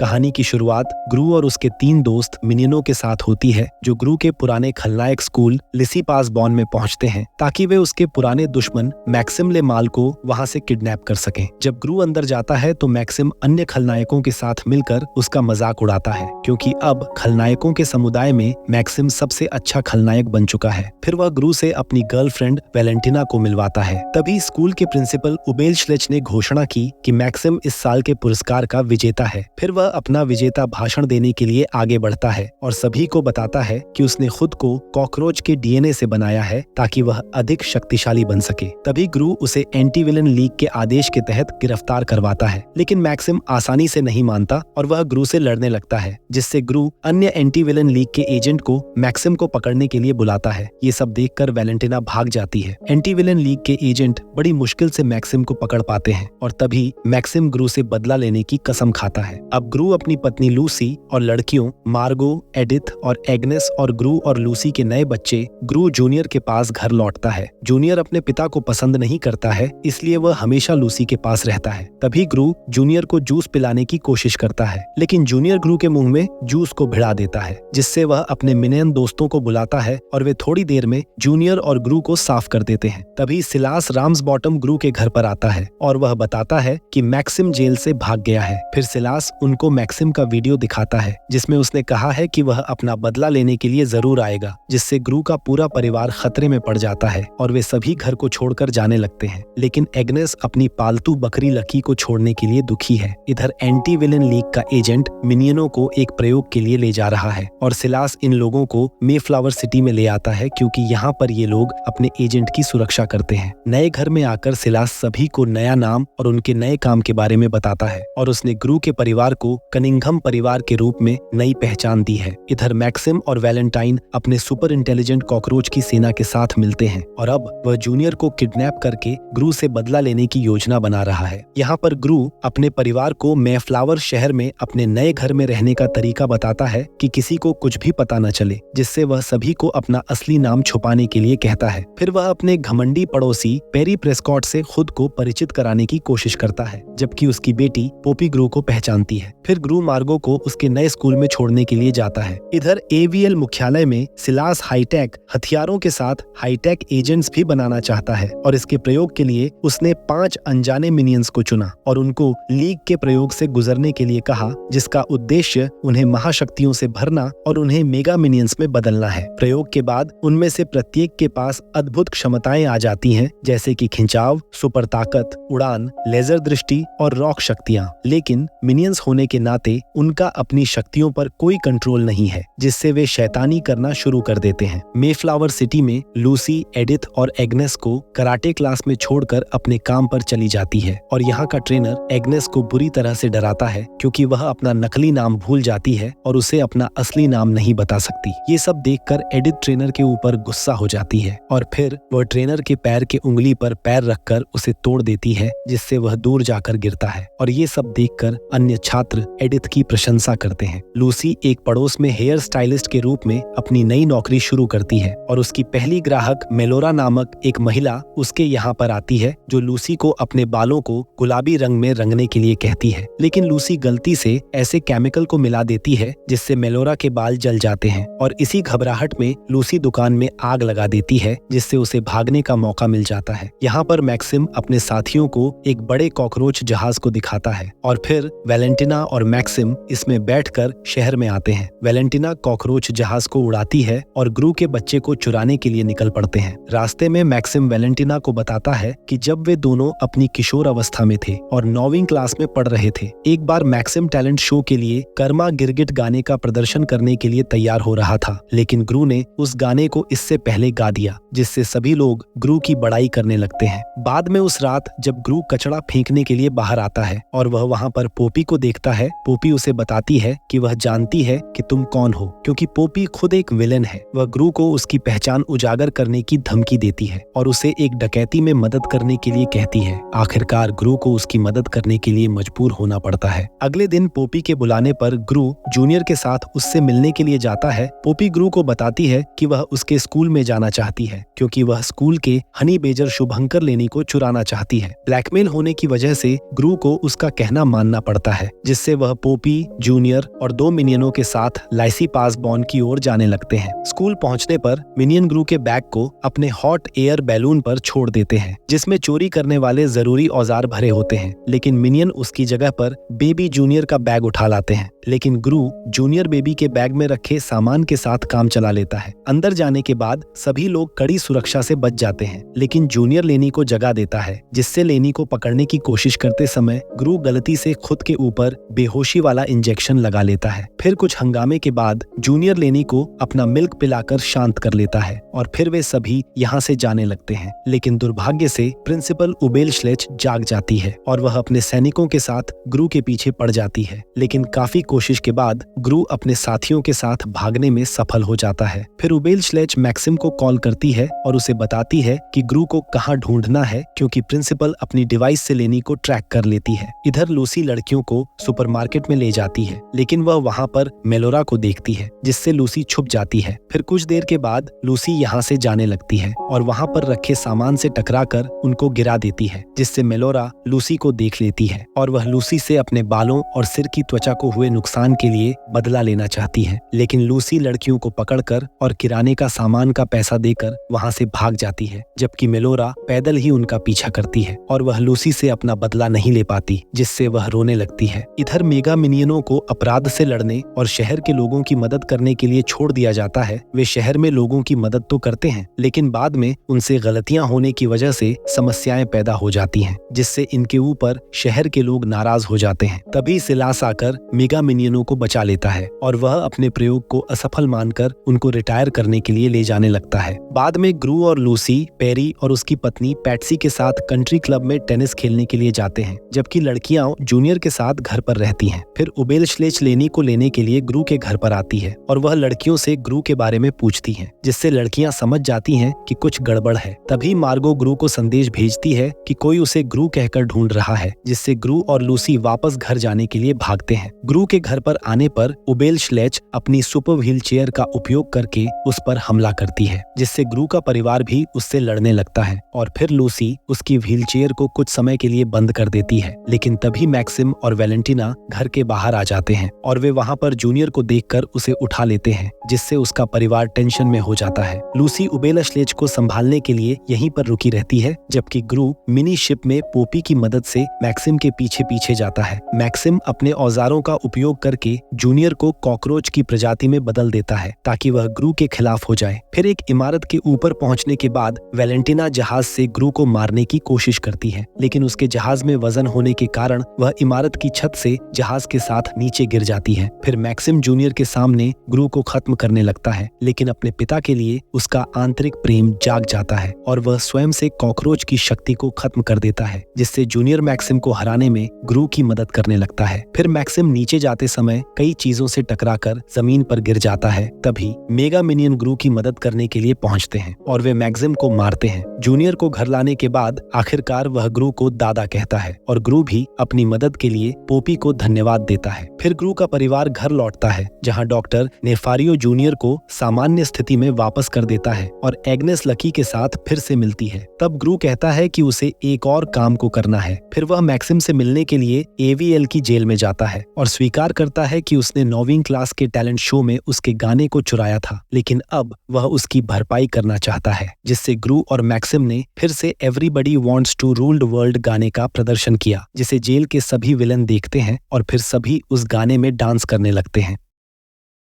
कहानी की शुरुआत ग्रू और उसके 3 दोस्त मिनियनों के साथ होती है, जो ग्रू के पुराने खलनायक स्कूल लिसीपासबॉर्न में पहुंचते हैं ताकि वे उसके पुराने दुश्मन मैक्सिम ले माल को वहां से किडनैप कर सकें। जब ग्रू अंदर जाता है तो मैक्सिम अन्य खलनायकों के साथ मिलकर उसका मजाक उड़ाता है, क्योंकि अब खलनायकों के समुदाय में मैक्सिम सबसे अच्छा खलनायक बन चुका है। फिर वह ग्रू से अपनी गर्लफ्रेंड वैलेंटिना को मिलवाता है। तभी स्कूल के प्रिंसिपल उबेलश्लेच ने घोषणा की कि मैक्सिम इस साल के पुरस्कार का विजेता है। फिर वह अपना विजेता भाषण देने के लिए आगे बढ़ता है और सभी को बताता है कि उसने खुद को कॉकरोच के डीएनए से बनाया है ताकि वह अधिक शक्तिशाली बन सके। तभी ग्रू उसे एंटी विलन लीग के आदेश के तहत गिरफ्तार करवाता है, लेकिन मैक्सिम आसानी से नहीं मानता और वह ग्रू से लड़ने लगता है, जिससे ग्रू अन्य एंटी विलन लीग के एजेंट को मैक्सिम को पकड़ने के लिए बुलाता है। ये सब देखकर वैलेंटिना भाग जाती है। एंटी विलन लीग के एजेंट बड़ी मुश्किल से मैक्सिम को पकड़ पाते हैं और तभी मैक्सिम ग्रू से बदला लेने की कसम खाता है। अब ग्रू अपनी पत्नी लूसी और लड़कियों मार्गो, एडिथ और एग्नेस और ग्रू और लूसी के नए बच्चे ग्रू जूनियर के पास घर लौटता है। जूनियर अपने पिता को पसंद नहीं करता है, इसलिए वह हमेशा लूसी के पास रहता है। तभी ग्रू जूनियर को जूस पिलाने की कोशिश करता है, लेकिन जूनियर ग्रू के मुंह में जूस को भिड़ा देता है, जिससे वह अपने मिनियन दोस्तों को बुलाता है और वे थोड़ी देर में जूनियर और ग्रू को साफ कर देते हैं। तभी सिलास राम्सबॉटम ग्रू के घर पर आता है और वह बताता है कि मैक्सिम जेल से भाग गया है। फिर सिलास उनको मैक्सिम का वीडियो दिखाता है, जिसमें उसने कहा है कि वह अपना बदला लेने के लिए जरूर आएगा, जिससे ग्रू का पूरा परिवार खतरे में पड़ जाता है और वे सभी घर को छोड़कर जाने लगते हैं। लेकिन एग्नेस अपनी पालतू बकरी लकी को छोड़ने के लिए दुखी है। इधर एंटी विलन लीग का एजेंट मिनियनों को एक प्रयोग के लिए ले जा रहा है और सिलास इन लोगों को मेफ्लावर सिटी में ले आता है, क्योंकि यहाँ पर ये लोग अपने एजेंट की सुरक्षा करते हैं। नए घर में आकर सिलास सभी को नया नाम और उनके नए काम के बारे में बताता है और उसने ग्रू के परिवार को कनिंघम परिवार के रूप में नई पहचान दी है। इधर मैक्सिम और वैलेंटाइन अपने सुपर इंटेलिजेंट कॉकरोच की सेना के साथ मिलते हैं और अब वह जूनियर को किडनैप करके ग्रू से बदला लेने की योजना बना रहा है। यहाँ पर ग्रू अपने परिवार को मेफ्लावर शहर में अपने नए घर में रहने का तरीका बताता है कि किसी को कुछ भी पता न चले, जिससे वह सभी को अपना असली नाम छुपाने के लिए कहता है। फिर वह अपने घमंडी पड़ोसी पेरी प्रेस्कॉट से खुद को परिचित कराने की कोशिश करता है, जबकि उसकी बेटी पोपी ग्रू को पहचानती है। फिर ग्रू मार्गो को उसके नए स्कूल में छोड़ने के लिए जाता है। इधर एवीएल मुख्यालय में सिलास हाईटेक हथियारों के साथ हाईटेक एजेंट्स भी बनाना चाहता है और इसके प्रयोग के लिए उसने 5 अनजाने मिनियंस को चुना और उनको लीग के प्रयोग से गुजरने के लिए कहा, जिसका उद्देश्य उन्हें महाशक्तियों से भरना और उन्हें मेगा मिनियंस में बदलना है। प्रयोग के बाद उनमें से प्रत्येक के पास अद्भुत क्षमताएं आ जाती हैं, जैसे कि खिंचाव, सुपर ताकत, उड़ान, लेजर दृष्टि और रॉक शक्तियां। लेकिन मिनियंस होने के नाते उनका अपनी शक्तियों पर कोई कंट्रोल नहीं है, जिससे वे शैतानी करना शुरू कर देते हैं। मेफ्लावर सिटी में लूसी, एडिथ और एग्नेस को कराटे क्लास में छोड़कर अपने काम पर चली जाती है और यहाँ का ट्रेनर एग्नेस को बुरी तरह से डराता है, क्योंकि वह अपना नकली नाम भूल जाती है और उसे अपना असली नाम नहीं बता सकती। ये सब देखकर एडिथ ट्रेनर के ऊपर गुस्सा हो जाती है और फिर वह ट्रेनर के पैर के उंगली पर पैर रखकर उसे तोड़ देती है, जिससे वह दूर जाकर गिरता है और ये सब देखकर अन्य छात्र एडिथ की प्रशंसा करते हैं। लूसी एक पड़ोस में हेयर स्टाइलिस्ट के रूप में अपनी नई नौकरी शुरू करती है और उसकी पहली ग्राहक मेलोरा नामक एक महिला उसके यहाँ पर आती है, जो लूसी को अपने बालों को गुलाबी रंग में रंगने के लिए कहती है। लेकिन लूसी गलती से ऐसे केमिकल को मिला देती है जिससे मेलोरा के बाल जल जाते हैं और इसी घबराहट में लूसी दुकान में आग लगा देती है, जिससे उसे भागने का मौका मिल जाता है। यहाँ पर मैक्सिम अपने साथियों को एक बड़े कॉकरोच जहाज को दिखाता है और फिर वैलेंटिना और मैक्सिम इसमें बैठकर शहर में आते हैं। वैलेंटिना कॉकरोच जहाज को उड़ाती है और ग्रू के बच्चे को चुराने के लिए निकल पड़ते हैं। रास्ते में मैक्सिम वैलेंटिना को बताता है कि जब वे दोनों अपनी किशोर अवस्था में थे और 9वीं क्लास में पढ़ रहे थे, एक बार मैक्सिम टैलेंट शो के लिए कर्मा गिरगिट गाने का प्रदर्शन करने के लिए तैयार हो रहा था, लेकिन ग्रू ने उस गाने को इससे पहले गा दिया, जिससे सभी लोग ग्रू की बड़ाई करने लगते हैं। बाद में उस रात जब ग्रू कचरा फेंकने के लिए बाहर आता है और वह वहाँ पर पोपी को देखता है, पोपी उसे बताती है कि वह जानती है कि तुम कौन हो, क्योंकि पोपी खुद एक विलेन है। वह ग्रू को उसकी पहचान उजागर करने की धमकी देती है और उसे एक डकैती में मदद करने के लिए कहती है। आखिरकार ग्रू को उसकी मदद करने के लिए मजबूर होना पड़ता है। अगले दिन पोपी के बुलाने पर ग्रू जूनियर के साथ उससे मिलने के लिए जाता है। पोपी ग्रू को बताती है कि वह उसके स्कूल में जाना चाहती है, क्योंकि वह स्कूल के हनी बेजर शुभंकर लेनी को चुराना चाहती है। ब्लैकमेल होने की वजह से ग्रू को उसका कहना मानना पड़ता है, जिससे जिससे वह पोपी, जूनियर और 2 मिनियनों के साथ लाइसी पास बॉन की ओर जाने लगते हैं। स्कूल पहुंचने पर मिनियन ग्रू के बैग को अपने हॉट एयर बैलून पर छोड़ देते हैं, जिसमें चोरी करने वाले जरूरी औजार भरे होते हैं, लेकिन मिनियन उसकी जगह पर बेबी जूनियर का बैग उठा लाते हैं। लेकिन ग्रू जूनियर बेबी के बैग में रखे सामान के साथ काम चला लेता है। अंदर जाने के बाद सभी लोग कड़ी सुरक्षा से बच जाते हैं, लेकिन जूनियर लेनी को जगा देता है, जिससे लेनी को पकड़ने की कोशिश करते समय ग्रू गलती से खुद के ऊपर बेहोशी वाला इंजेक्शन लगा लेता है। फिर कुछ हंगामे के बाद जूनियर लेनी को अपना मिल्क पिलाकर शांत कर लेता है और फिर वे सभी यहाँ से जाने लगते हैं। लेकिन दुर्भाग्य से प्रिंसिपल उबेल श्लेच जाग जाती है और वह अपने सैनिकों के साथ ग्रू के पीछे पड़ जाती है, लेकिन काफी कोशिश के बाद ग्रू अपने साथियों के साथ भागने में सफल हो जाता है। फिर उबेल श्लेच मैक्सिम को कॉल करती है और उसे बताती है कि ग्रू को कहाँ ढूंढना है, क्योंकि प्रिंसिपल अपनी डिवाइस से लेनी को ट्रैक कर लेती है। इधर लूसी लड़कियों को सुपरमार्केट में ले जाती है, लेकिन वह वहाँ पर मेलोरा को देखती है, जिससे लूसी छुप जाती है। फिर कुछ देर के बाद लूसी यहाँ से जाने लगती है और वहाँ पर रखे सामान से टकराकर उनको गिरा देती है, जिससे मेलोरा लूसी को देख लेती है और वह लूसी से अपने बालों और सिर की त्वचा को हुए नुकसान के लिए बदला लेना चाहती है। लेकिन लूसी लड़कियों को पकड़कर और किराने का सामान का पैसा देकर वहाँ से भाग जाती है, जबकि मेलोरा पैदल ही उनका पीछा करती है और वह लूसी से अपना बदला नहीं ले पाती, जिससे वह रोने लगती है। इधर मेगा मिनियनों को अपराध से लड़ने और शहर के लोगों की मदद करने के लिए छोड़ दिया जाता है। वे शहर में लोगों की मदद तो करते हैं, लेकिन बाद में उनसे गलतियां होने की वजह से समस्याएं पैदा हो जाती हैं, जिससे इनके ऊपर शहर के लोग नाराज हो जाते हैं। तभी सिलास आकर मेगा मिनियनों को बचा लेता है और वह अपने प्रयोग को असफल मानकर उनको रिटायर करने के लिए ले जाने लगता है। बाद में ग्रू और लूसी पेरी और उसकी पत्नी पैट्सी के साथ कंट्री क्लब में टेनिस खेलने के लिए जाते हैं, जबकि लड़कियां जूनियर के साथ घर पर रहती हैं। फिर उबेल श्लेच लेनी को लेने के लिए ग्रू के घर पर आती है और वह लड़कियों से ग्रू के बारे में पूछती हैं, जिससे लड़कियां समझ जाती हैं कि कुछ गड़बड़ है। तभी मार्गो ग्रू को संदेश भेजती है कि कोई उसे ग्रू कहकर ढूंढ रहा है, जिससे ग्रू और लूसी वापस घर जाने के लिए भागते हैं। ग्रू के घर पर आने पर उबेल श्लेच अपनी सुपर व्हील चेयर का उपयोग करके उस पर हमला करती है, जिससे ग्रू का परिवार भी उससे लड़ने लगता है और फिर लूसी उसकी व्हील चेयर को कुछ समय के लिए बंद कर देती है। लेकिन तभी मैक्सिम और वैलेंटिना घर के बाहर आ जाते हैं और वे वहाँ पर जूनियर को देखकर उसे उठा लेते हैं, जिससे उसका परिवार टेंशन में हो जाता है। लूसी उबेल श्लेच को संभालने के लिए यहीं पर रुकी रहती है, जबकि ग्रू मिनी शिप में पोपी की मदद से मैक्सिम के पीछे पीछे जाता है। मैक्सिम अपने औजारों का उपयोग करके जूनियर को कॉकरोच की प्रजाति में बदल देता है, ताकि वह ग्रू के खिलाफ हो जाए। फिर एक इमारत के ऊपर पहुंचने के बाद वैलेंटिना जहाज से ग्रू को मारने की कोशिश करती है, लेकिन उसके जहाज में वजन होने के कारण वह इमारत की छत से जहाज के साथ नीचे गिर जाती है। फिर मैक्सिम जूनियर के सामने ग्रू को खत्म करने लगता है, लेकिन अपने पिता के लिए उसका आंतरिक प्रेम जाग जाता है और वह स्वयं से कॉकरोच की शक्ति को खत्म कर देता है, जिससे जूनियर मैक्सिम को हराने में ग्रू की मदद करने लगता है। फिर मैक्सिम नीचे जाते समय कई चीजों से टकराकर जमीन पर गिर जाता है। तभी मेगा मिनियन ग्रू की मदद करने के लिए पहुंचते हैं और वे मैक्सिम को मारते हैं। जूनियर को घर लाने के बाद आखिरकार वह ग्रू को दादा कहता है और ग्रू भी अपनी मदद के लिए पोपी को धन्यवाद देता है। फिर ग्रू का परिवार घर लौटता है, जहां डॉक्टर नेफारियो जूनियर को सामान्य स्थिति में वापस कर देता है और एग्नेस लकी के साथ फिर से मिलती है। तब ग्रू कहता है कि उसे एक और काम को करना है। फिर वह मैक्सिम से मिलने के लिए एवीएल की जेल में जाता है और स्वीकार करता है कि उसने 9वीं क्लास के टैलेंट शो में उसके गाने को चुराया था, लेकिन अब वह उसकी भरपाई करना चाहता है, जिससे ग्रू और मैक्सिम ने फिर से everybody wants to rule the world गाने का प्रदर्शन किया, जिसे जेल के सभी विलन देखते हैं और फिर सभी उस गाने में डांस करने लगते हैं।